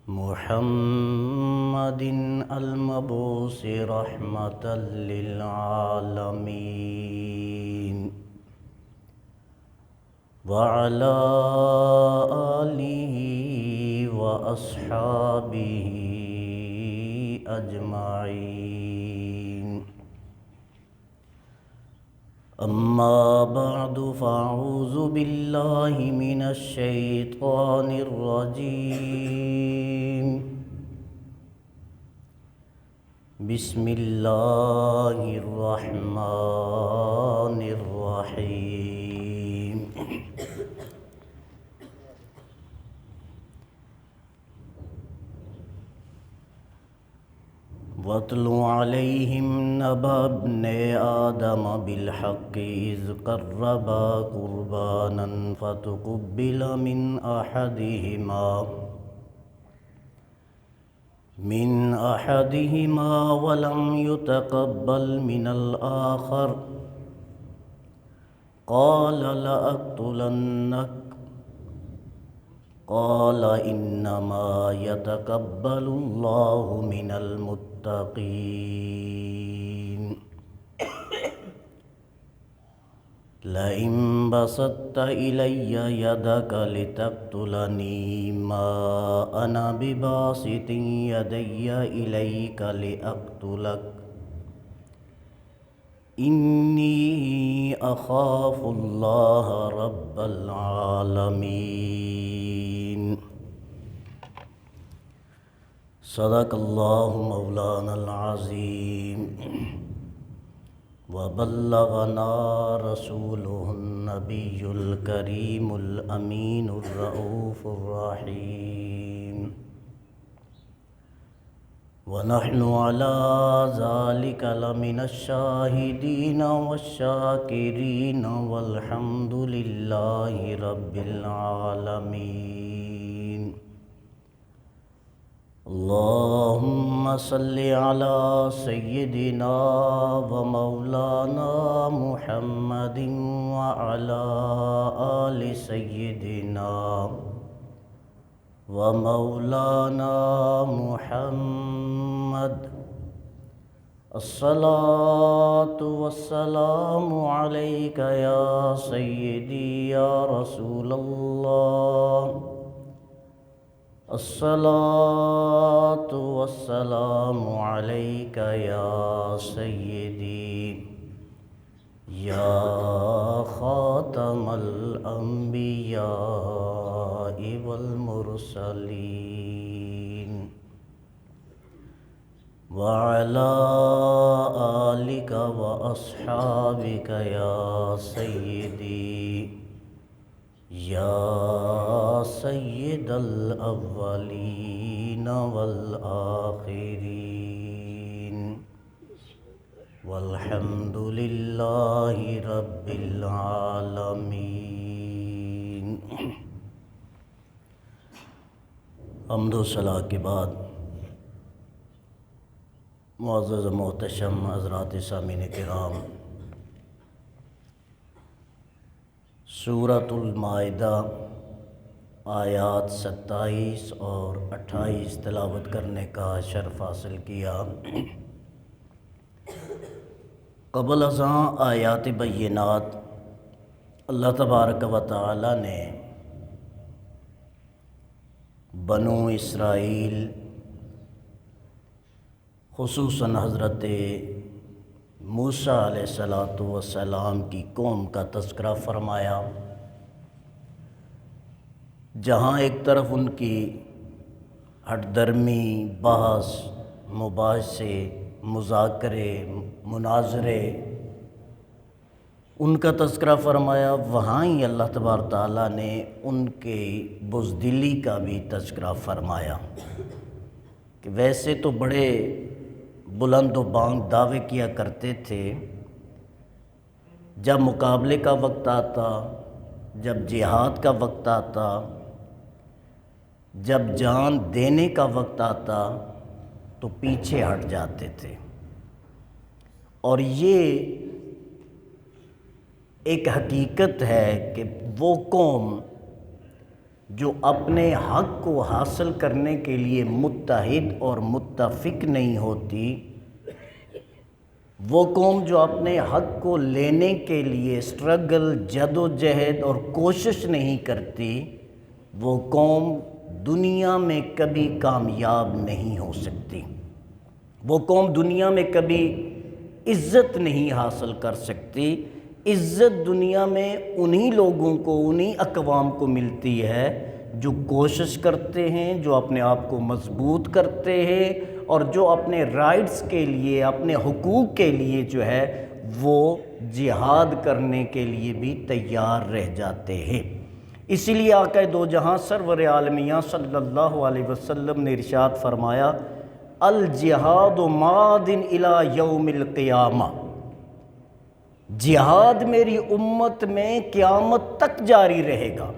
محمد المبعوث رحمة للعالمين وعلى آله وأصحابه أجمعين. أما بعد فأعوذ بالله من الشيطان الرجيم. بسم الله الرحمن الرحيم. واتل عليهم نبأ ابن آدم بالحق إذ قربا قربانا فتقبل من أحدهما ولم يتقبل من الآخر قال لأقتلنك قال إنما يتقبل الله من المتقين. لئن بسطت إلي يدك لتقتلني ما أنا بباسط يدي إليك لأقتلك إني أخاف الله رب العالمين. صدق الله مولانا العظيم وبلغنا رسوله النبي الكريم الأمين الرؤوف الرحيم. ونحن على ذلك لمن الشاهدين والشاكرين والحمد لله رب العالمين. اللهم صل على سيدنا ومولانا محمد وعلى آل سيدنا ومولانا محمد. الصلاة والسلام عليك يا سيدي يا رسول الله. الصلاة والسلام عليك يا سيدي يا خاتم الأنبياء والمرسلين وعلى آلك وأصحابك يا سيدي يا سيد الأولين والآخرين والحمد لله رب العالمين. حمد و ثنا کے بعد معزز و محتشم حضرات سامعین کرام، سورۃ المائدہ آیات 27 اور 28 تلاوت کرنے کا شرف حاصل کیا. قبل ازاں آیات بینات اللہ تبارک و تعالی نے بنو اسرائیل خصوصاً حضرت موسیٰ علیہ السلام کی قوم کا تذکرہ فرمایا، جہاں ایک طرف ان کی ہٹ درمی، بحث، مباحثے، مذاکرے، مناظرے، ان کا تذکرہ فرمایا، وہاں ہی اللہ تبارک تعالیٰ نے ان کے بزدلی کا بھی تذکرہ فرمایا کہ ویسے تو بڑے بلند و بانگ دعوے کیا کرتے تھے، جب مقابلے کا وقت آتا، جب جہاد کا وقت آتا، جب جان دینے کا وقت آتا تو پیچھے ہٹ جاتے تھے. اور یہ ایک حقیقت ہے کہ وہ قوم جو اپنے حق کو حاصل کرنے کے لیے متحد اور متفق نہیں ہوتی، وہ قوم جو اپنے حق کو لینے کے لیے اسٹرگل، جد و جہد اور کوشش نہیں کرتی، وہ قوم دنیا میں کبھی کامیاب نہیں ہو سکتی، وہ قوم دنیا میں کبھی عزت نہیں حاصل کر سکتی۔ عزت دنیا میں انہی لوگوں کو، انہی اقوام کو ملتی ہے جو کوشش کرتے ہیں، جو اپنے آپ کو مضبوط کرتے ہیں اور جو اپنے رائٹس کے لیے، اپنے حقوق کے لیے جو ہے وہ جہاد کرنے کے لیے بھی تیار رہ جاتے ہیں۔ اسی لیے آقا دو جہاں سرور عالمیہ صلی اللہ علیہ وسلم نے ارشاد فرمایا، الجہاد ماضٍ الی یوم القیامہ، جہاد میری امت میں قیامت تک جاری رہے گا۔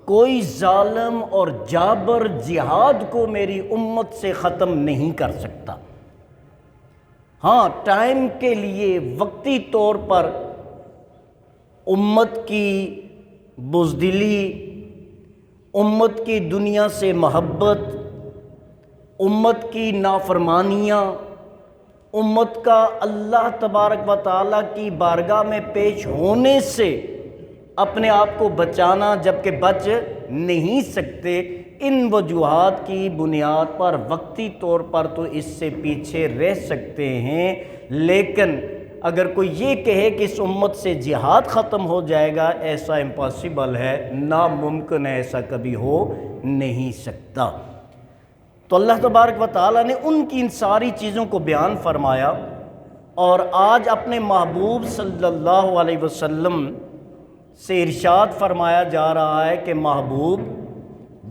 کوئی ظالم اور جابر جہاد کو میری امت سے ختم نہیں کر سکتا۔ ہاں، ٹائم کے لیے وقتی طور پر امت کی بزدلی، امت کی دنیا سے محبت، امت کی نافرمانیاں، امت کا اللہ تبارک و تعالیٰ کی بارگاہ میں پیش ہونے سے اپنے آپ کو بچانا، جبکہ بچ نہیں سکتے، ان وجوہات کی بنیاد پر وقتی طور پر تو اس سے پیچھے رہ سکتے ہیں، لیکن اگر کوئی یہ کہے کہ اس امت سے جہاد ختم ہو جائے گا، ایسا امپاسبل ہے، ناممکن ہے، ایسا کبھی ہو نہیں سکتا۔ تو اللہ تبارک و تعالیٰ نے ان کی ان ساری چیزوں کو بیان فرمایا، اور آج اپنے محبوب صلی اللہ علیہ وسلم سے ارشاد فرمایا جا رہا ہے کہ محبوب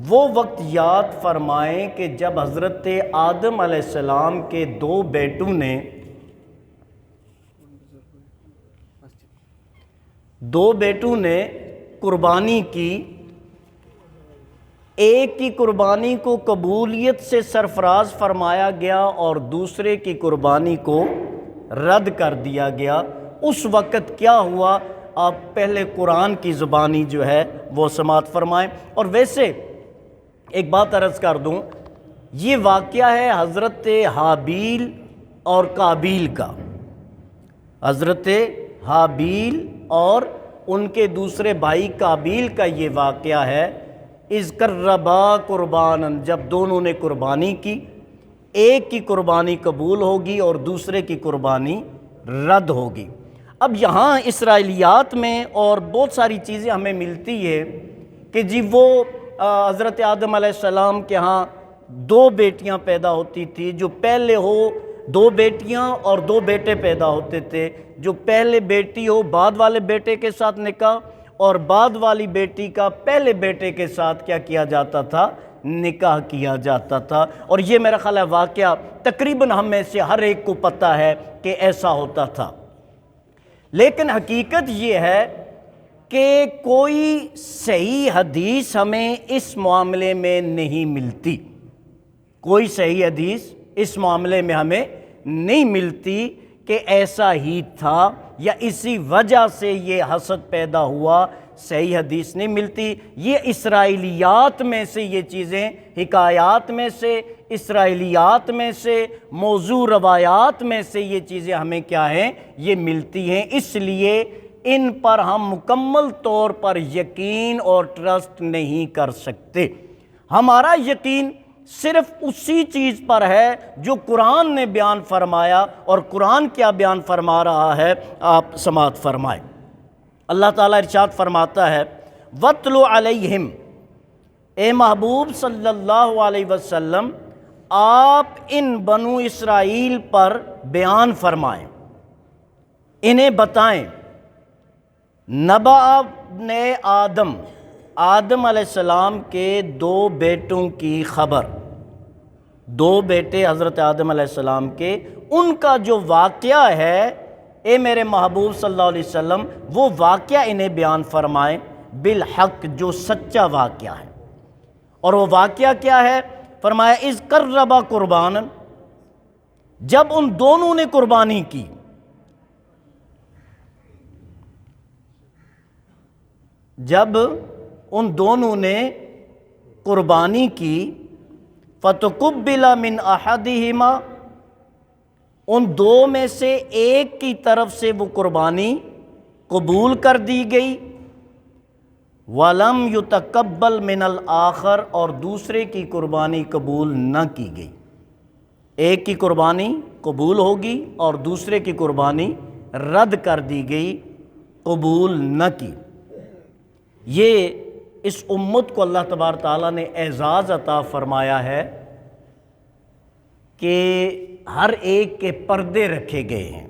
وہ وقت یاد فرمائیں کہ جب حضرت آدم علیہ السلام کے دو بیٹوں نے قربانی کی، ایک کی قربانی کو قبولیت سے سرفراز فرمایا گیا اور دوسرے کی قربانی کو رد کر دیا گیا۔ اس وقت کیا ہوا، آپ پہلے قرآن کی زبانی جو ہے وہ سماعت فرمائیں۔ اور ویسے ایک بات عرض کر دوں، یہ واقعہ ہے حضرت حابیل اور قابیل کا، حضرت حابیل اور ان کے دوسرے بھائی قابیل کا یہ واقعہ ہے۔ اذ قربا قربانا، جب دونوں نے قربانی کی، ایک کی قربانی قبول ہوگی اور دوسرے کی قربانی رد ہوگی۔ اب یہاں اسرائیلیات میں اور بہت ساری چیزیں ہمیں ملتی ہے کہ جی وہ حضرت آدم علیہ السلام کے ہاں دو بیٹیاں پیدا ہوتی تھی، جو پہلے ہو دو بیٹیاں اور دو بیٹے پیدا ہوتے تھے، جو پہلے بیٹی ہو بعد والے بیٹے کے ساتھ نکاح، اور بعد والی بیٹی کا پہلے بیٹے کے ساتھ کیا جاتا تھا، نکاح کیا جاتا تھا۔ اور یہ میرا خیال ہے واقعہ تقریباً ہم میں سے ہر ایک کو پتہ ہے کہ ایسا ہوتا تھا، لیکن حقیقت یہ ہے کہ کوئی صحیح حدیث ہمیں اس معاملے میں نہیں ملتی، کوئی صحیح حدیث اس معاملے میں ہمیں نہیں ملتی کہ ایسا ہی تھا یا اسی وجہ سے یہ حسد پیدا ہوا، صحیح حدیث نہیں ملتی۔ یہ اسرائیلیات میں سے یہ چیزیں، حکایات میں سے، اسرائیلیات میں سے، موضوع روایات میں سے یہ چیزیں ہمیں کیا ہیں، یہ ملتی ہیں، اس لیے ان پر ہم مکمل طور پر یقین اور ٹرسٹ نہیں کر سکتے۔ ہمارا یقین صرف اسی چیز پر ہے جو قرآن نے بیان فرمایا، اور قرآن کیا بیان فرما رہا ہے آپ سماعت فرمائیں۔ اللہ تعالیٰ ارشاد فرماتا ہے، وَاتْلُ عَلَيْهِمْ، اے محبوب صلی اللہ علیہ وسلم آپ ان بنو اسرائیل پر بیان فرمائیں، انہیں بتائیں، نبأ ابن آدم، آدم علیہ السلام کے دو بیٹوں کی خبر، دو بیٹے حضرت آدم علیہ السلام کے، ان کا جو واقعہ ہے، اے میرے محبوب صلی اللہ علیہ وسلم وہ واقعہ انہیں بیان فرمائیں، بالحق، جو سچا واقعہ ہے۔ اور وہ واقعہ کیا ہے؟ فرمایا اذ قربا قربانا، جب ان دونوں نے قربانی کی، جب ان دونوں نے قربانی کی، فتقبل من احدہما، ان دو میں سے ایک کی طرف سے وہ قربانی قبول کر دی گئی، وَلَمْ يُتَقَبَّلْ مِنَ الْآخَرِ، اور دوسرے کی قربانی قبول نہ کی گئی۔ ایک کی قربانی قبول ہوگی اور دوسرے کی قربانی رد کر دی گئی، قبول نہ کی۔ یہ اس امت کو اللہ تبارک تعالیٰ نے اعزاز عطا فرمایا ہے کہ ہر ایک کے پردے رکھے گئے ہیں۔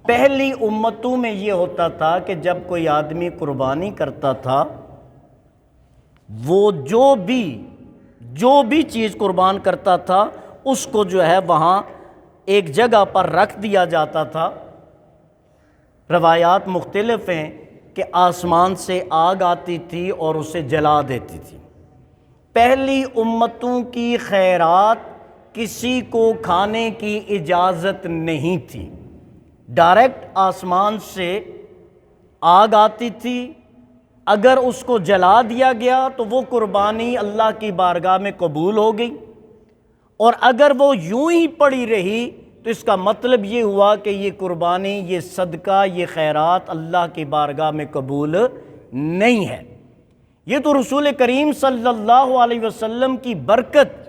پہلی امتوں میں یہ ہوتا تھا کہ جب کوئی آدمی قربانی کرتا تھا، وہ جو بھی چیز قربان کرتا تھا اس کو جو ہے وہاں ایک جگہ پر رکھ دیا جاتا تھا۔ روایات مختلف ہیں کہ آسمان سے آگ آتی تھی اور اسے جلا دیتی تھی۔ پہلی امتوں کی خیرات کسی کو کھانے کی اجازت نہیں تھی، ڈائریکٹ آسمان سے آگ آتی تھی، اگر اس کو جلا دیا گیا تو وہ قربانی اللہ کی بارگاہ میں قبول ہو گئی، اور اگر وہ یوں ہی پڑی رہی تو اس کا مطلب یہ ہوا کہ یہ قربانی، یہ صدقہ، یہ خیرات اللہ کی بارگاہ میں قبول نہیں ہے۔ یہ تو رسول کریم صلی اللہ علیہ وسلم کی برکت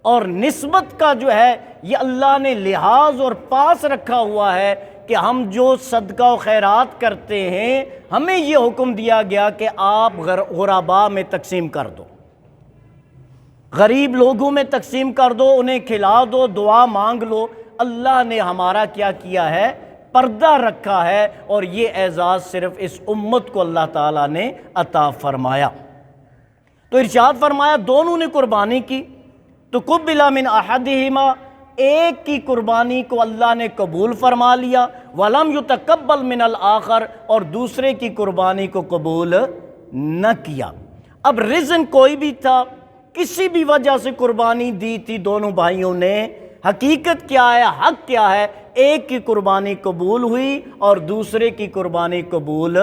اور نسبت کا جو ہے یہ اللہ نے لحاظ اور پاس رکھا ہوا ہے کہ ہم جو صدقہ و خیرات کرتے ہیں ہمیں یہ حکم دیا گیا کہ آپ غرباء میں تقسیم کر دو، غریب لوگوں میں تقسیم کر دو، انہیں کھلا دو، دعا مانگ لو۔ اللہ نے ہمارا کیا کیا ہے؟ پردہ رکھا ہے، اور یہ اعزاز صرف اس امت کو اللہ تعالیٰ نے عطا فرمایا۔ تو ارشاد فرمایا دونوں نے قربانی کی، تو قبل من احدہما، ایک کی قربانی کو اللہ نے قبول فرما لیا، وَلَمْ يُتَقَبَّلْ مِنَ الْآخَرِ، اور دوسرے کی قربانی کو قبول نہ کیا۔ اب ریزن کوئی بھی تھا، کسی بھی وجہ سے قربانی دی تھی دونوں بھائیوں نے، حقیقت کیا ہے، حق کیا ہے؟ ایک کی قربانی قبول ہوئی اور دوسرے کی قربانی قبول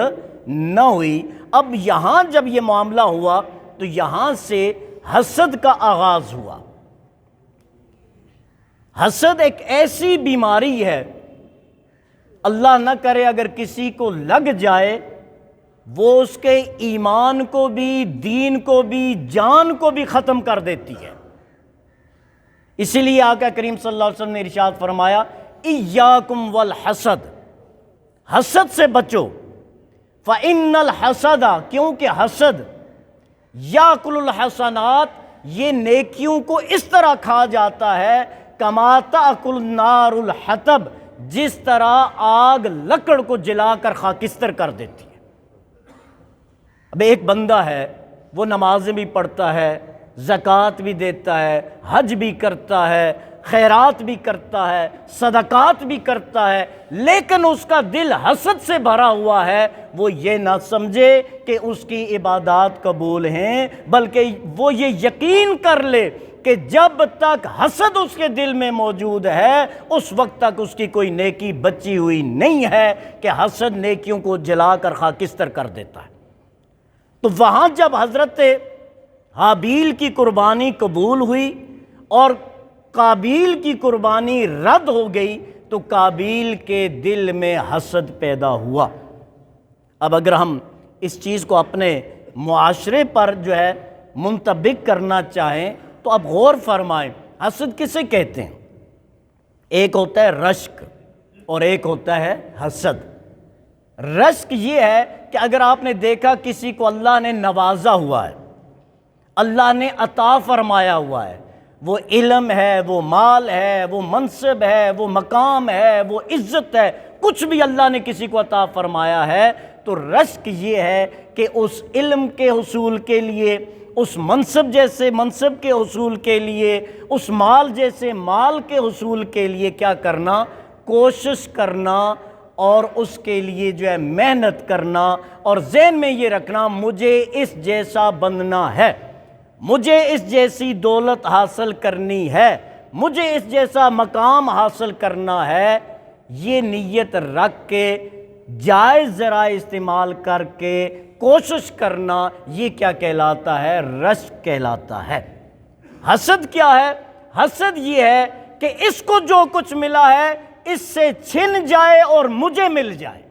نہ ہوئی۔ اب یہاں جب یہ معاملہ ہوا تو یہاں سے حسد کا آغاز ہوا۔ حسد ایک ایسی بیماری ہے، اللہ نہ کرے اگر کسی کو لگ جائے، وہ اس کے ایمان کو بھی، دین کو بھی، جان کو بھی ختم کر دیتی ہے۔ اسی لیے آقا کریم صلی اللہ علیہ وسلم نے ارشاد فرمایا ایاکم والحسد، حسد سے بچو، فإن الحسد، کیونکہ حسد یاکل الحسنات، یہ نیکیوں کو اس طرح کھا جاتا ہے کما تأکل النار الحطب، جس طرح آگ لکڑ کو جلا کر خاکستر کر دیتی ہے۔ اب ایک بندہ ہے، وہ نمازیں بھی پڑھتا ہے، زکوٰۃ بھی دیتا ہے، حج بھی کرتا ہے، خیرات بھی کرتا ہے، صدقات بھی کرتا ہے، لیکن اس کا دل حسد سے بھرا ہوا ہے۔ وہ یہ نہ سمجھے کہ اس کی عبادات قبول ہیں، بلکہ وہ یہ یقین کر لے کہ جب تک حسد اس کے دل میں موجود ہے اس وقت تک اس کی کوئی نیکی بچی ہوئی نہیں ہے، کہ حسد نیکیوں کو جلا کر خاکستر کر دیتا ہے۔ تو وہاں جب حضرت حابیل کی قربانی قبول ہوئی اور قابیل کی قربانی رد ہو گئی تو قابیل کے دل میں حسد پیدا ہوا۔ اب اگر ہم اس چیز کو اپنے معاشرے پر جو ہے منطبق کرنا چاہیں تو اب غور فرمائیں، حسد کسے کہتے ہیں؟ ایک ہوتا ہے رشک اور ایک ہوتا ہے حسد۔ رشک یہ ہے کہ اگر آپ نے دیکھا کسی کو اللہ نے نوازا ہوا ہے، اللہ نے عطا فرمایا ہوا ہے، وہ علم ہے، وہ مال ہے، وہ منصب ہے، وہ مقام ہے، وہ عزت ہے، کچھ بھی اللہ نے کسی کو عطا فرمایا ہے، تو رشک یہ ہے کہ اس علم کے حصول کے لیے، اس منصب جیسے منصب کے حصول کے لیے، اس مال جیسے مال کے حصول کے لیے کیا کرنا؟ کوشش کرنا، اور اس کے لیے جو ہے محنت کرنا، اور ذہن میں یہ رکھنا مجھے اس جیسا بننا ہے، مجھے اس جیسی دولت حاصل کرنی ہے، مجھے اس جیسا مقام حاصل کرنا ہے۔ یہ نیت رکھ کے، جائز ذرائع استعمال کر کے کوشش کرنا، یہ کیا کہلاتا ہے؟ رشک کہلاتا ہے۔ حسد کیا ہے؟ حسد یہ ہے کہ اس کو جو کچھ ملا ہے اس سے چھن جائے اور مجھے مل جائے۔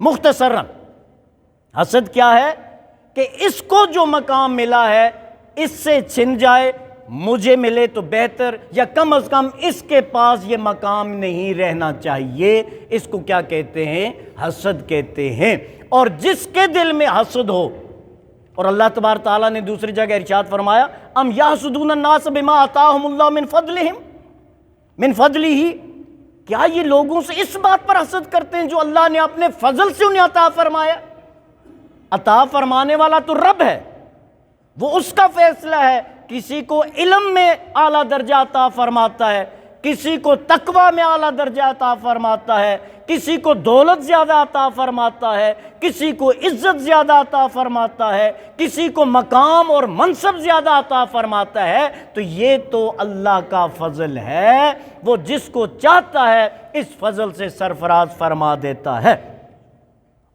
مختصراً حسد کیا ہے؟ کہ اس کو جو مقام ملا ہے اس سے چھن جائے، مجھے ملے تو بہتر، یا کم از کم اس کے پاس یہ مقام نہیں رہنا چاہیے۔ اس کو کیا کہتے ہیں؟ حسد کہتے ہیں۔ اور جس کے دل میں حسد ہو، اور اللہ تبارک تعالیٰ نے دوسری جگہ ارشاد فرمایا ام یحسدون الناس بما آتاہم اللہ من فضلہ، کیا یہ لوگوں سے اس بات پر حسد کرتے ہیں جو اللہ نے اپنے فضل سے انہیں عطا فرمایا؟ عطا فرمانے والا تو رب ہے، وہ اس کا فیصلہ ہے۔ کسی کو علم میں اعلیٰ درجہ عطا فرماتا ہے، کسی کو تقوی میں اعلیٰ درجہ عطا فرماتا ہے، کسی کو دولت زیادہ عطا فرماتا ہے، کسی کو عزت زیادہ عطا فرماتا ہے، کسی کو مقام اور منصب زیادہ عطا فرماتا ہے۔ تو یہ تو اللہ کا فضل ہے، وہ جس کو چاہتا ہے اس فضل سے سرفراز فرما دیتا ہے۔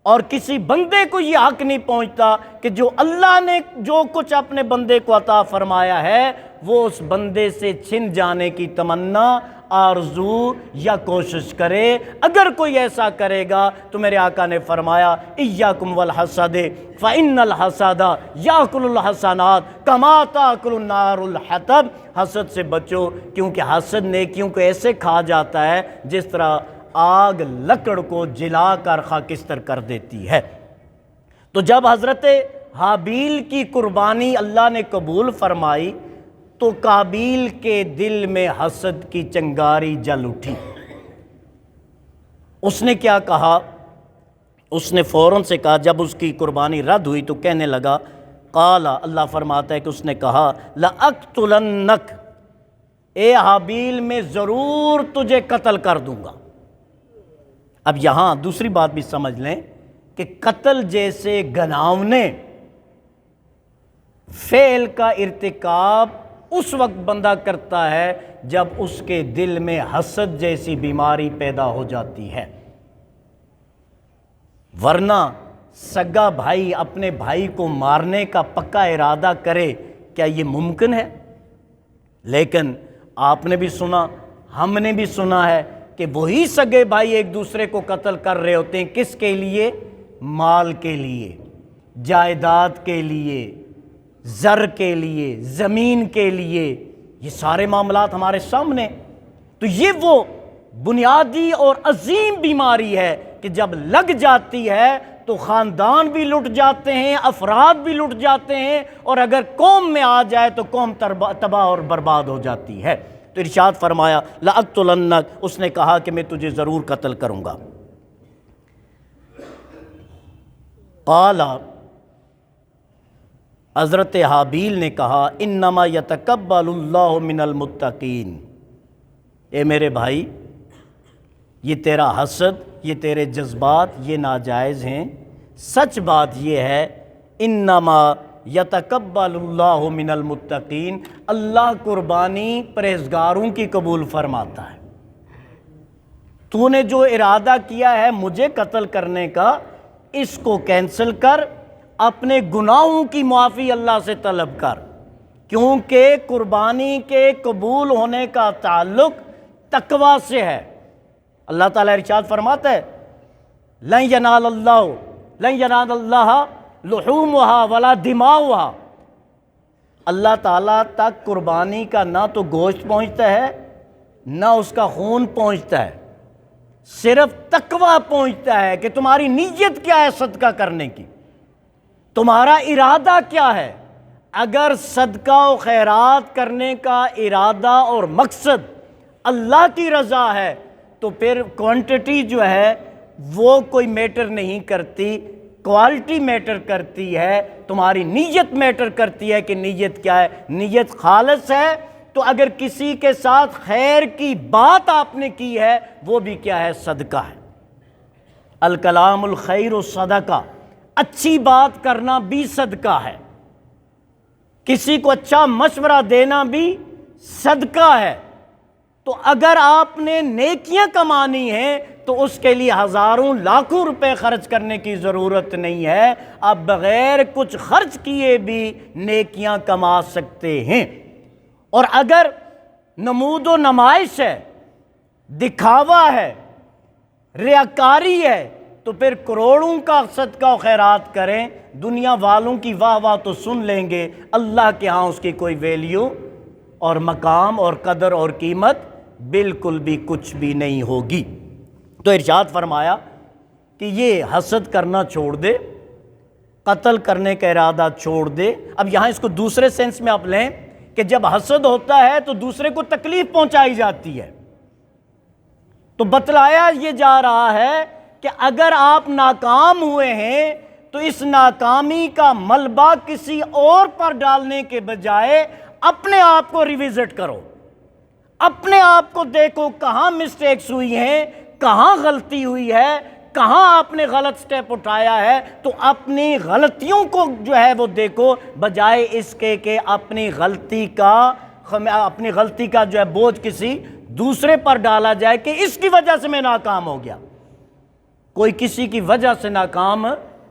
اور کسی بندے کو یہ حق نہیں پہنچتا کہ جو اللہ نے جو کچھ اپنے بندے کو عطا فرمایا ہے وہ اس بندے سے چھن جانے کی تمنا، آرزو یا کوشش کرے۔ اگر کوئی ایسا کرے گا تو میرے آقا نے فرمایا ایاکم والحسد فإن الحسد یاکل الحسنات کما تاکل النار الحطب، حسد سے بچو کیونکہ حسد نیکیوں کو ایسے کھا جاتا ہے جس طرح آگ لکڑ کو جلا کر خاکستر کر دیتی ہے۔ تو جب حضرت حابیل کی قربانی اللہ نے قبول فرمائی تو قابیل کے دل میں حسد کی چنگاری جل اٹھی۔ اس نے کیا کہا؟ اس نے فوراً سے کہا، جب اس کی قربانی رد ہوئی تو کہنے لگا، قال، اللہ فرماتا ہے کہ اس نے کہا لَأَقْتُلَنَّكَ، اے حابیل میں ضرور تجھے قتل کر دوں گا۔ اب یہاں دوسری بات بھی سمجھ لیں کہ قتل جیسے گناونے فعل کا ارتکاب اس وقت بندہ کرتا ہے جب اس کے دل میں حسد جیسی بیماری پیدا ہو جاتی ہے، ورنہ سگا بھائی اپنے بھائی کو مارنے کا پکا ارادہ کرے، کیا یہ ممکن ہے؟ لیکن آپ نے بھی سنا، ہم نے بھی سنا ہے کہ وہی سگے بھائی ایک دوسرے کو قتل کر رہے ہوتے ہیں، کس کے لیے؟ مال کے لیے، جائیداد کے لیے، زر کے لیے، زمین کے لیے، یہ سارے معاملات ہمارے سامنے۔ تو یہ وہ بنیادی اور عظیم بیماری ہے کہ جب لگ جاتی ہے تو خاندان بھی لٹ جاتے ہیں، افراد بھی لٹ جاتے ہیں، اور اگر قوم میں آ جائے تو قوم تباہ اور برباد ہو جاتی ہے۔ تو ارشاد فرمایا لَأَقْتُلَنَّكَ، اس نے کہا کہ میں تجھے ضرور قتل کروں گا۔ قال، حضرت حابیل نے کہا انما یتقبل اللہ من المتقین، اے میرے بھائی یہ تیرا حسد، یہ تیرے جذبات یہ ناجائز ہیں۔ سچ بات یہ ہے انما یتقبل اللہ من المتقین، اللہ قربانی پرہیزگاروں کی قبول فرماتا ہے۔ تو نے جو ارادہ کیا ہے مجھے قتل کرنے کا، اس کو کینسل کر، اپنے گناہوں کی معافی اللہ سے طلب کر، کیونکہ قربانی کے قبول ہونے کا تعلق تقوی سے ہے۔ اللہ تعالیٰ ارشاد فرماتا ہے لن ینال اللہ لحومها ولا دماؤها، اللہ تعالیٰ تک قربانی کا نہ تو گوشت پہنچتا ہے نہ اس کا خون پہنچتا ہے، صرف تقوی پہنچتا ہے کہ تمہاری نیت کیا ہے صدقہ کرنے کی، تمہارا ارادہ کیا ہے۔ اگر صدقہ و خیرات کرنے کا ارادہ اور مقصد اللہ کی رضا ہے تو پھر کوانٹٹی جو ہے وہ کوئی میٹر نہیں کرتی، کوالٹی میٹر کرتی ہے، تمہاری نیت میٹر کرتی ہے کہ نیت کیا ہے۔ نیت خالص ہے تو اگر کسی کے ساتھ خیر کی بات آپ نے کی ہے وہ بھی کیا ہے؟ صدقہ ہے۔ الکلام الخیر صدقہ، اچھی بات کرنا بھی صدقہ ہے، کسی کو اچھا مشورہ دینا بھی صدقہ ہے۔ تو اگر آپ نے نیکیاں کمانی ہیں تو اس کے لیے ہزاروں لاکھوں روپے خرچ کرنے کی ضرورت نہیں ہے، آپ بغیر کچھ خرچ کیے بھی نیکیاں کما سکتے ہیں۔ اور اگر نمود و نمائش ہے، دکھاوا ہے، ریاکاری ہے، تو پھر کروڑوں کا صدقہ و خیرات کریں، دنیا والوں کی واہ واہ تو سن لیں گے، اللہ کے ہاں اس کی کوئی ویلیو اور مقام اور قدر اور قیمت بالکل بھی کچھ بھی نہیں ہوگی۔ تو ارشاد فرمایا کہ یہ حسد کرنا چھوڑ دے، قتل کرنے کا ارادہ چھوڑ دے۔ اب یہاں اس کو دوسرے سینس میں آپ لیں کہ جب حسد ہوتا ہے تو دوسرے کو تکلیف پہنچائی جاتی ہے، تو بتلایا یہ جا رہا ہے کہ اگر آپ ناکام ہوئے ہیں تو اس ناکامی کا ملبہ کسی اور پر ڈالنے کے بجائے اپنے آپ کو ریوزٹ کرو، اپنے آپ کو دیکھو کہاں مسٹیکس ہوئی ہیں، کہاں غلطی ہوئی ہے، کہاں آپ نے غلط سٹیپ اٹھایا ہے، تو اپنی غلطیوں کو جو ہے وہ دیکھو، بجائے اس کے کہ اپنی غلطی کا جو ہے بوجھ کسی دوسرے پر ڈالا جائے کہ اس کی وجہ سے میں ناکام ہو گیا۔ کوئی کسی کی وجہ سے ناکام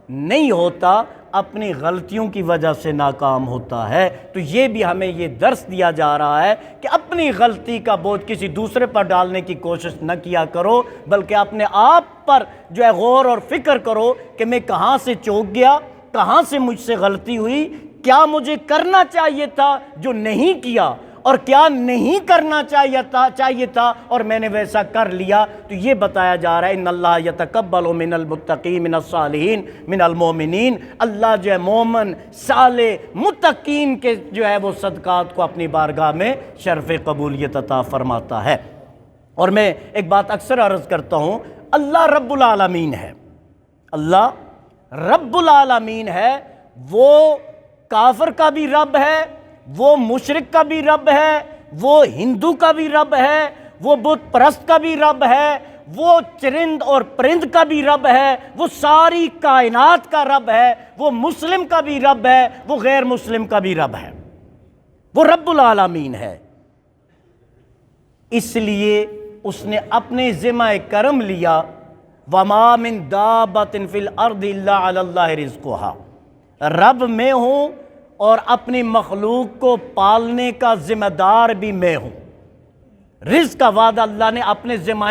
نہیں ہوتا، اپنی غلطیوں کی وجہ سے ناکام ہوتا ہے۔ تو یہ بھی ہمیں یہ درس دیا جا رہا ہے کہ اپنی غلطی کا بوجھ کسی دوسرے پر ڈالنے کی کوشش نہ کیا کرو، بلکہ اپنے آپ پر جو ہے غور اور فکر کرو کہ میں کہاں سے چوک گیا، کہاں سے مجھ سے غلطی ہوئی، کیا مجھے کرنا چاہیے تھا جو نہیں کیا، اور کیا نہیں کرنا چاہیے تھا اور میں نے ویسا کر لیا۔ تو یہ بتایا جا رہا ہے ان اللہ یتقبل من المتقین من الصالحین من المومنین، اللہ جو ہے مومن صالح متقین کے جو ہے وہ صدقات کو اپنی بارگاہ میں شرف قبولیت عطا فرماتا ہے۔ اور میں ایک بات اکثر عرض کرتا ہوں، اللہ رب العالمین ہے، اللہ رب العالمین ہے، وہ کافر کا بھی رب ہے، وہ مشرک کا بھی رب ہے، وہ ہندو کا بھی رب ہے، وہ بت پرست کا بھی رب ہے، وہ چرند اور پرند کا بھی رب ہے، وہ ساری کائنات کا رب ہے، وہ مسلم کا بھی رب ہے، وہ غیر مسلم کا بھی رب ہے، وہ رب العالمین ہے۔ اس لیے اس نے اپنے ذمہ کرم لیا، وَمَا مِن دَابَّةٍ فِي الْأَرْضِ إِلَّا عَلَى اللَّهِ رِزْقُهَا، رب میں ہوں اور اپنی مخلوق کو پالنے کا ذمہ دار بھی میں ہوں۔ رزق کا وعدہ اللہ نے اپنے ذمہ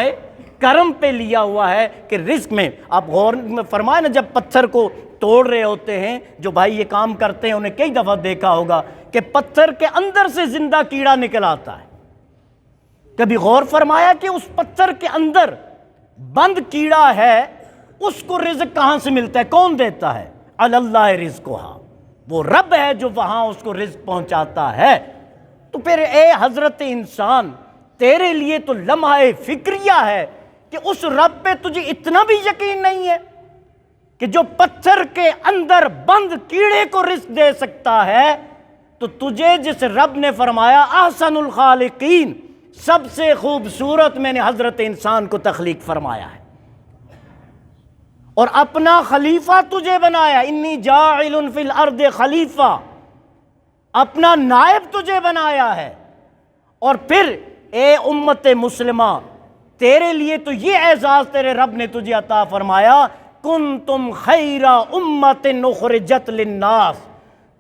کرم پہ لیا ہوا ہے کہ رزق میں آپ غور فرمائیں نا، جب پتھر کو توڑ رہے ہوتے ہیں، جو بھائی یہ کام کرتے ہیں انہیں کئی دفعہ دیکھا ہوگا کہ پتھر کے اندر سے زندہ کیڑا نکل آتا ہے۔ کبھی غور فرمایا کہ اس پتھر کے اندر بند کیڑا ہے، اس کو رزق کہاں سے ملتا ہے؟ کون دیتا ہے؟ علی اللہ رزقھا، وہ رب ہے جو وہاں اس کو رزق پہنچاتا ہے۔ تو پھر اے حضرت انسان، تیرے لیے تو لمحہ فکریہ ہے کہ اس رب پہ تجھے اتنا بھی یقین نہیں ہے کہ جو پتھر کے اندر بند کیڑے کو رزق دے سکتا ہے، تو تجھے جس رب نے فرمایا احسن الخالقین، سب سے خوبصورت میں نے حضرت انسان کو تخلیق فرمایا ہے اور اپنا خلیفہ تجھے بنایا، انی جاعل فی الارض خلیفہ، اپنا نائب تجھے بنایا ہے۔ اور پھر اے امت مسلمہ، تیرے لیے تو یہ اعزاز تیرے رب نے تجھے عطا فرمایا، کنتم خیر امت اخرجت للناس،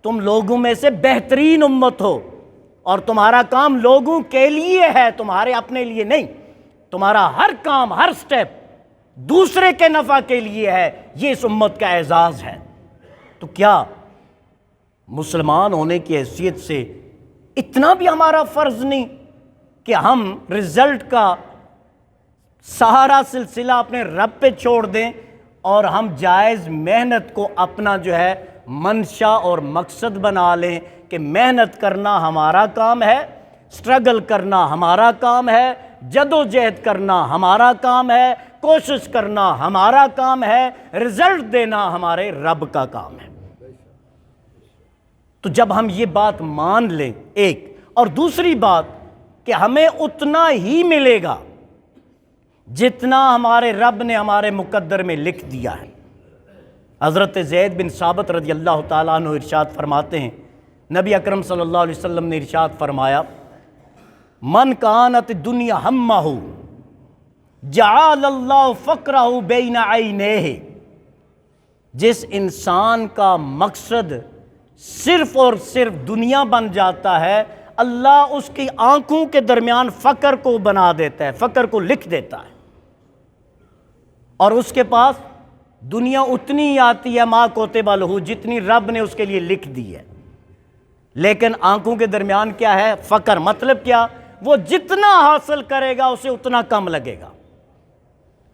تم لوگوں میں سے بہترین امت ہو، اور تمہارا کام لوگوں کے لیے ہے، تمہارے اپنے لیے نہیں، تمہارا ہر کام ہر سٹیپ دوسرے کے نفع کے لیے ہے، یہ اس امت کا اعزاز ہے۔ تو کیا مسلمان ہونے کی حیثیت سے اتنا بھی ہمارا فرض نہیں کہ ہم رزلٹ کا سارا سلسلہ اپنے رب پہ چھوڑ دیں اور ہم جائز محنت کو اپنا جو ہے منشا اور مقصد بنا لیں کہ محنت کرنا ہمارا کام ہے، سٹرگل کرنا ہمارا کام ہے، جدوجہد کرنا ہمارا کام ہے، کوشش کرنا ہمارا کام ہے، رزلٹ دینا ہمارے رب کا کام ہے۔ تو جب ہم یہ بات مان لیں ایک، اور دوسری بات کہ ہمیں اتنا ہی ملے گا جتنا ہمارے رب نے ہمارے مقدر میں لکھ دیا ہے۔ حضرت زید بن ثابت رضی اللہ تعالیٰ عنہ ارشاد فرماتے ہیں، نبی اکرم صلی اللہ علیہ وسلم نے ارشاد فرمایا، من کانت الدنیا ہمہ جعل اللہ فقرہ بین عینیہ، جس انسان کا مقصد صرف اور صرف دنیا بن جاتا ہے، اللہ اس کی آنکھوں کے درمیان فقر کو بنا دیتا ہے، فقر کو لکھ دیتا ہے، اور اس کے پاس دنیا اتنی ہی آتی ہے ما کتب لہ، جتنی رب نے اس کے لیے لکھ دی ہے، لیکن آنکھوں کے درمیان کیا ہے؟ فقر۔ مطلب کیا؟ وہ جتنا حاصل کرے گا اسے اتنا کم لگے گا۔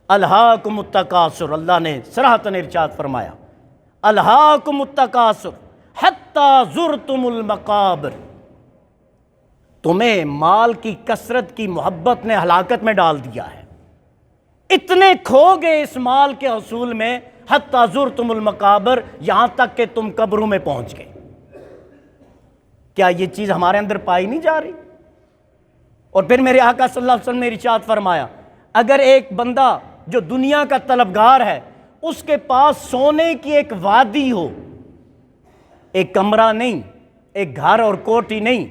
الہاکم التکاثر، اللہ نے صراحتاً ارشاد فرمایا، الہاکم التکاثر حتی زرتم المقابر، تمہیں مال کی کثرت کی محبت نے ہلاکت میں ڈال دیا ہے، اتنے کھو گئے اس مال کے حصول میں، حتی زرتم المقابر، یہاں تک کہ تم قبروں میں پہنچ گئے۔ کیا یہ چیز ہمارے اندر پائی نہیں جا رہی؟ اور پھر میرے آقا صلی اللہ علیہ وسلم نے ارشاد فرمایا، اگر ایک بندہ جو دنیا کا طلبگار ہے، اس کے پاس سونے کی ایک وادی ہو، ایک کمرہ نہیں، ایک گھر اور کوٹھی نہیں،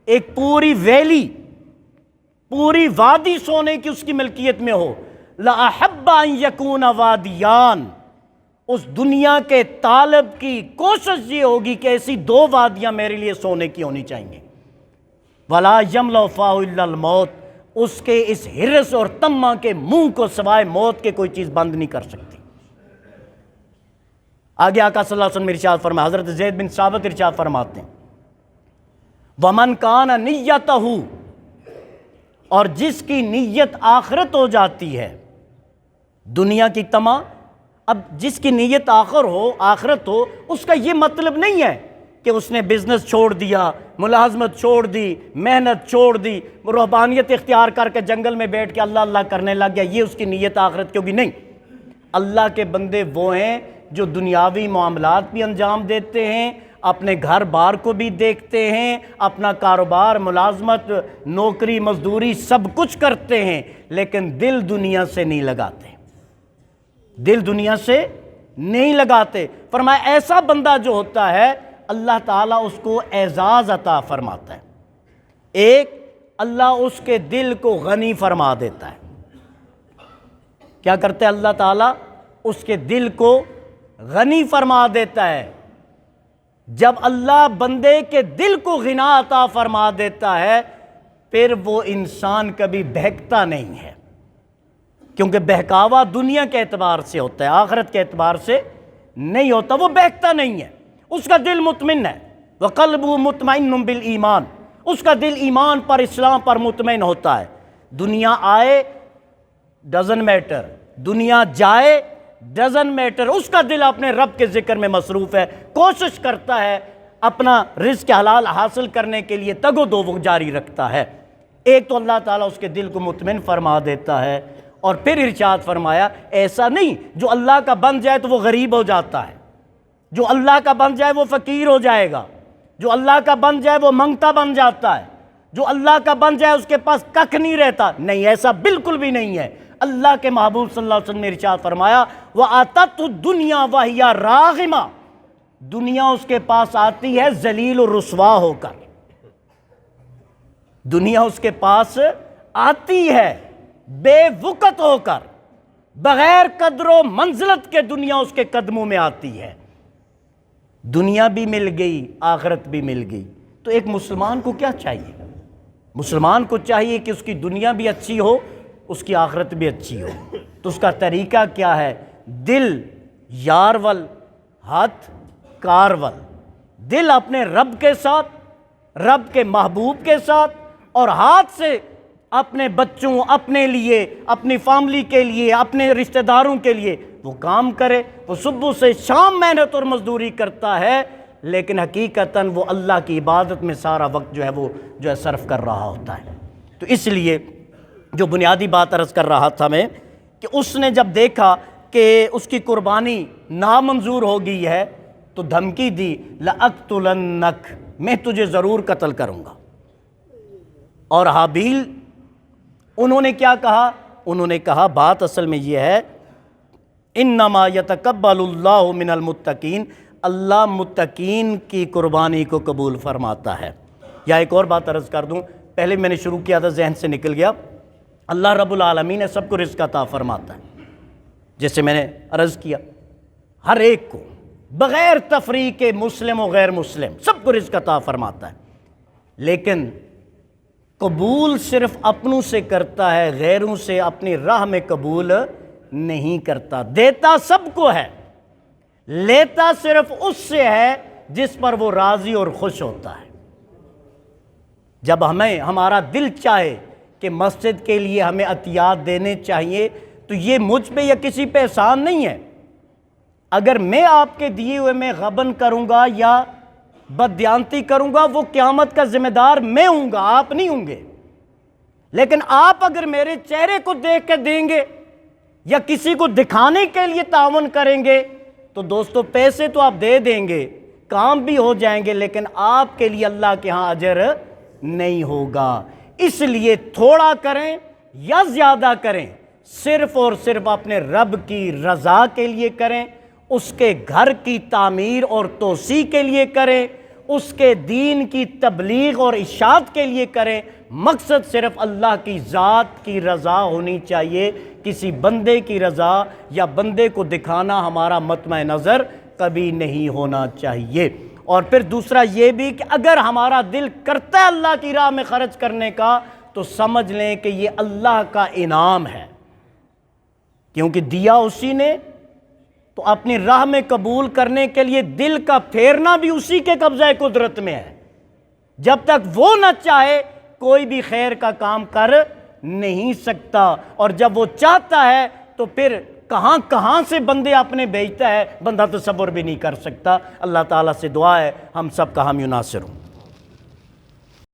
ایک پوری ویلی، پوری وادی سونے کی اس کی ملکیت میں ہو، لَأَحَبَّ أَن يَكُونَ وَادِيَانِ، اس دنیا کے طالب کی کوشش یہ ہوگی کہ ایسی دو وادیاں میرے لیے سونے کی ہونی چاہیے، وَلَا يَمْلَأُ فَاهُ إِلَّا الْمَوْتِ، اس کے اس ہرس اور طمع کے منہ کو سوائے موت کے کوئی چیز بند نہیں کر سکتی۔ آگے آقا صلی اللہ علیہ وسلم ارشاد فرمایا، حضرت زید بن ثابت ارشاد فرماتے ہیں، وَمَنْ كَانَ نِيَّتَهُ، اور جس کی نیت آخرت ہو جاتی ہے، دنیا کی طمع، اب جس کی نیت آخرت ہو، اس کا یہ مطلب نہیں ہے کہ اس نے بزنس چھوڑ دیا، ملازمت چھوڑ دی، محنت چھوڑ دی، رہبانیت اختیار کر کے جنگل میں بیٹھ کے اللہ اللہ کرنے لگ گیا، یہ اس کی نیت آخرت کی ہوگی۔ نہیں، اللہ کے بندے وہ ہیں جو دنیاوی معاملات بھی انجام دیتے ہیں، اپنے گھر بار کو بھی دیکھتے ہیں، اپنا کاروبار، ملازمت، نوکری، مزدوری سب کچھ کرتے ہیں، لیکن دل دنیا سے نہیں لگاتے، دل دنیا سے نہیں لگاتے۔ فرمایا ایسا بندہ جو ہوتا ہے، اللہ تعالیٰ اس کو اعزاز عطا فرماتا ہے۔ ایک، اللہ اس کے دل کو غنی فرما دیتا ہے۔ کیا کرتا ہے اللہ تعالیٰ؟ اس کے دل کو غنی فرما دیتا ہے۔ جب اللہ بندے کے دل کو غنا عطا فرما دیتا ہے، پھر وہ انسان کبھی بہکتا نہیں ہے، کیونکہ بہکاوا دنیا کے اعتبار سے ہوتا ہے، آخرت کے اعتبار سے نہیں ہوتا، وہ بہکتا نہیں ہے، اس کا دل مطمئن ہے۔ وَقَلْبُهُ مُطْمَئِنٌ بِالْإِيمَانِ، اس کا دل ایمان پر، اسلام پر مطمئن ہوتا ہے۔ دنیا آئے ڈزن میٹر، دنیا جائے ڈزن میٹر، اس کا دل اپنے رب کے ذکر میں مصروف ہے، کوشش کرتا ہے اپنا رزق حلال حاصل کرنے کے لیے تگ و دو وہ جاری رکھتا ہے۔ ایک تو اللہ تعالیٰ اس کے دل کو مطمئن فرما دیتا ہے، اور پھر ارشاد فرمایا ایسا نہیں جو اللہ کا بن جائے تو وہ غریب ہو جاتا ہے، جو اللہ کا بن جائے وہ فقیر ہو جائے گا، جو اللہ کا بن جائے وہ منگتا بن جاتا ہے، جو اللہ کا بن جائے اس کے پاس ککھ نہیں رہتا۔ نہیں، ایسا بالکل بھی نہیں ہے۔ اللہ کے محبوب صلی اللہ علیہ وسلم نے ارشاد فرمایا، وَآتَتْهُ الدُّنْيَا وَهِيَ رَاغِمَةٌ، دنیا اس کے پاس آتی ہے ذلیل و رسوا ہو کر، دنیا اس کے پاس آتی ہے بے وقت ہو کر، بغیر قدر و منزلت کے دنیا اس کے قدموں میں آتی ہے۔ دنیا بھی مل گئی، آخرت بھی مل گئی، تو ایک مسلمان کو کیا چاہیے؟ مسلمان کو چاہیے کہ اس کی دنیا بھی اچھی ہو، اس کی آخرت بھی اچھی ہو۔ تو اس کا طریقہ کیا ہے؟ دل یار ول، ہاتھ کار ول، دل اپنے رب کے ساتھ، رب کے محبوب کے ساتھ، اور ہاتھ سے اپنے بچوں، اپنے لیے، اپنی فیملی کے لیے، اپنے رشتہ داروں کے لیے وہ کام کرے۔ وہ صبح سے شام محنت اور مزدوری کرتا ہے، لیکن حقیقتاً وہ اللہ کی عبادت میں سارا وقت جو ہے صرف کر رہا ہوتا ہے۔ تو اس لیے جو بنیادی بات عرض کر رہا تھا میں، کہ اس نے جب دیکھا کہ اس کی قربانی نامنظور ہو گئی ہے تو دھمکی دی، لَأَقْتُلَنَّكَ، میں تجھے ضرور قتل کروں گا۔ اور حابیل، انہوں نے کیا کہا؟ انہوں نے کہا بات اصل میں یہ ہے، انما یتقبل اللہ من المتقین، اللہ متقین کی قربانی کو قبول فرماتا ہے۔ یا ایک اور بات عرض کر دوں، پہلے میں نے شروع کیا تھا ذہن سے نکل گیا، اللہ رب العالمین ہے سب کو رزق عطا فرماتا ہے، جیسے میں نے عرض کیا، ہر ایک کو بغیر تفریق کے، مسلم و غیر مسلم، سب کو رزق عطا فرماتا ہے، لیکن قبول صرف اپنوں سے کرتا ہے، غیروں سے اپنی راہ میں قبول نہیں کرتا۔ دیتا سب کو ہے، لیتا صرف اس سے ہے جس پر وہ راضی اور خوش ہوتا ہے۔ جب ہمارا دل چاہے کہ مسجد کے لیے ہمیں عطیات دینے چاہیے تو یہ مجھ پہ یا کسی پہ احسان نہیں ہے۔ اگر میں آپ کے دیے ہوئے میں غبن کروں گا یا بددیانتی کروں گا، وہ قیامت کا ذمہ دار میں ہوں گا، آپ نہیں ہوں گے۔ لیکن آپ اگر میرے چہرے کو دیکھ کے دیں گے یا کسی کو دکھانے کے لیے تعاون کریں گے تو دوستو پیسے تو آپ دے دیں گے، کام بھی ہو جائیں گے، لیکن آپ کے لیے اللہ کے ہاں اجر نہیں ہوگا۔ اس لیے تھوڑا کریں یا زیادہ کریں، صرف اور صرف اپنے رب کی رضا کے لیے کریں، اس کے گھر کی تعمیر اور توسیع کے لیے کریں، اس کے دین کی تبلیغ اور اشاعت کے لیے کریں۔ مقصد صرف اللہ کی ذات کی رضا ہونی چاہیے، کسی بندے کی رضا یا بندے کو دکھانا ہمارا مطمع نظر کبھی نہیں ہونا چاہیے۔ اور پھر دوسرا یہ بھی کہ اگر ہمارا دل کرتا ہے اللہ کی راہ میں خرچ کرنے کا تو سمجھ لیں کہ یہ اللہ کا انعام ہے، کیونکہ دیا اسی نے، تو اپنی راہ میں قبول کرنے کے لیے دل کا پھیرنا بھی اسی کے قبضہ قدرت میں ہے۔ جب تک وہ نہ چاہے کوئی بھی خیر کا کام کر نہیں سکتا، اور جب وہ چاہتا ہے تو پھر کہاں کہاں سے بندے اپنے بھیجتا ہے، بندہ تصور بھی نہیں کر سکتا۔ اللہ تعالیٰ سے دعا ہے ہم سب کا حامی و ناصر ہوں۔